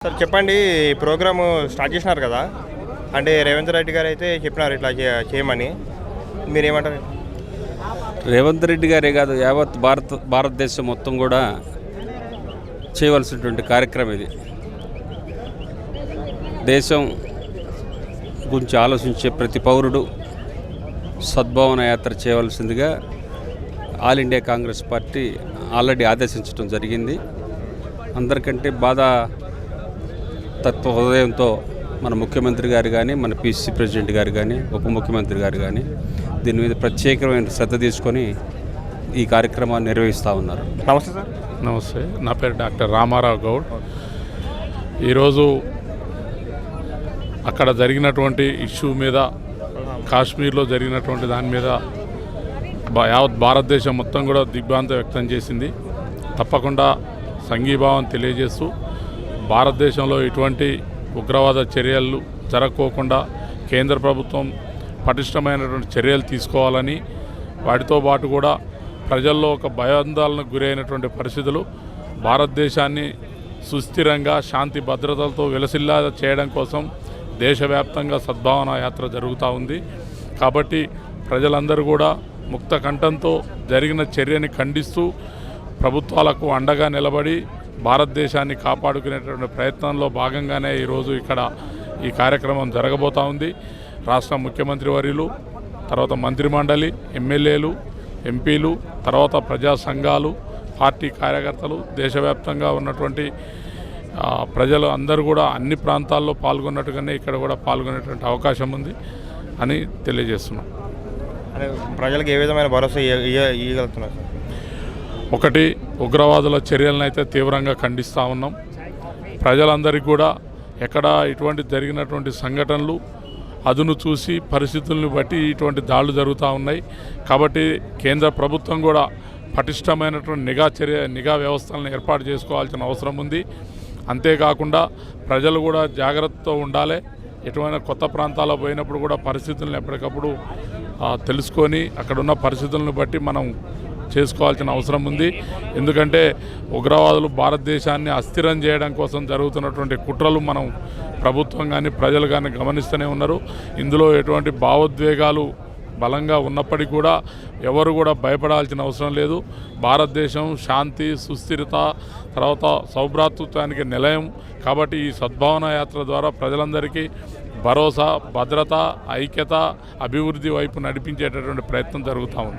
Sir చెప్పండి, ఈ programme start చేసినారు కదా, అంటే రేవంత్ రెడ్డి గారు అయితే చెప్పినారు ఇట్లా చేయమని, మీరేమంటారు? రేవంత్ రెడ్డి గారే కాదు, యావత్ భారతదేశం మొత్తం కూడా చేయవలసినటువంటి కార్యక్రమం ఇది. దేశం గురించి ఆలోచించే ప్రతి పౌరుడు సద్భావన యాత్ర చేయవలసిందిగా all India Congress party already ఆదేశించడం జరిగింది. అందరికంటే తత్వ హృదయంతో మన ముఖ్యమంత్రి గారు కానీ, మన పిసిసి ప్రెసిడెంట్ గారు కానీ, ఉప ముఖ్యమంత్రి గారు కానీ దీని మీద ప్రత్యేకమైన శ్రద్ధ తీసుకొని ఈ కార్యక్రమాన్ని నిర్వహిస్తూ ఉన్నారు. నమస్తే సార్. నమస్తే, నా పేరు డాక్టర్ రామారావు గౌడ్. ఈరోజు అక్కడ జరిగినటువంటి ఇష్యూ మీద, కాశ్మీర్లో జరిగినటువంటి దాని మీద యావత్ భారతదేశం మొత్తం కూడా దిగ్భ్రాంతి వ్యక్తం చేసింది. తప్పకుండా సంఘీభావం తెలియజేస్తూ భారతదేశంలో ఇటువంటి ఉగ్రవాద చర్యలు జరగకోకుండా కేంద్ర ప్రభుత్వం పటిష్టమైనటువంటి చర్యలు తీసుకోవాలని, వాటితో పాటు కూడా ప్రజల్లో ఒక భయాందోళనకు గురైనటువంటి పరిస్థితులు భారతదేశాన్ని సుస్థిరంగా శాంతి భద్రతలతో విలసిల్లా చేయడం కోసం దేశవ్యాప్తంగా సద్భావన యాత్ర జరుగుతూ ఉంది. కాబట్టి ప్రజలందరూ కూడా ముక్త కంఠంతో జరిగిన చర్యని ఖండిస్తూ ప్రభుత్వాలకు అండగా నిలబడి భారతదేశాన్ని కాపాడుకునేటువంటి ప్రయత్నంలో భాగంగానే ఈరోజు ఇక్కడ ఈ కార్యక్రమం జరగబోతూ ఉంది. రాష్ట్ర ముఖ్యమంత్రి వర్యులు, తర్వాత మంత్రిమండలి, ఎమ్మెల్యేలు, ఎంపీలు, తర్వాత ప్రజా సంఘాలు, పార్టీ కార్యకర్తలు, దేశవ్యాప్తంగా ఉన్నటువంటి ప్రజలు అందరూ కూడా అన్ని ప్రాంతాల్లో పాల్గొన్నట్టుగానే ఇక్కడ కూడా పాల్గొనేటువంటి అవకాశం ఉంది అని తెలియజేస్తున్నాం. ప్రజలకు ఏ విధమైన భరోసా ఇవ్వగలుగుతున్నారు? ఒకటి, ఉగ్రవాదుల చర్యలను అయితే తీవ్రంగా ఖండిస్తూ ఉన్నాం. ప్రజలందరికీ కూడా ఎక్కడ ఇటువంటి జరిగినటువంటి సంఘటనలు అదును చూసి పరిస్థితులను బట్టి ఇటువంటి దాడులు జరుగుతూ ఉన్నాయి. కాబట్టి కేంద్ర ప్రభుత్వం కూడా పటిష్టమైనటువంటి నిఘా వ్యవస్థలను ఏర్పాటు చేసుకోవాల్సిన అవసరం ఉంది. అంతేకాకుండా ప్రజలు కూడా జాగ్రత్తతో ఉండాలి. ఎటువంటి కొత్త ప్రాంతాల్లో పోయినప్పుడు కూడా పరిస్థితులను ఎప్పటికప్పుడు తెలుసుకొని అక్కడున్న పరిస్థితులను బట్టి మనం చేసుకోవాల్సిన అవసరం ఉంది. ఎందుకంటే ఉగ్రవాదులు భారతదేశాన్ని అస్థిరం చేయడం కోసం జరుగుతున్నటువంటి కుట్రలు మనం ప్రభుత్వం కానీ ప్రజలు కానీ గమనిస్తూనే ఉన్నారు. ఇందులో ఎటువంటి భావోద్వేగాలు బలంగా ఉన్నప్పటికీ కూడా ఎవరు కూడా భయపడాల్సిన అవసరం లేదు. భారతదేశం శాంతి, సుస్థిరత, తర్వాత సౌభ్రాతృత్వానికి నిలయం. కాబట్టి ఈ సద్భావన యాత్ర ద్వారా ప్రజలందరికీ భరోసా, భద్రత, ఐక్యత, అభివృద్ధి వైపు నడిపించేటటువంటి ప్రయత్నం జరుగుతూ ఉంది.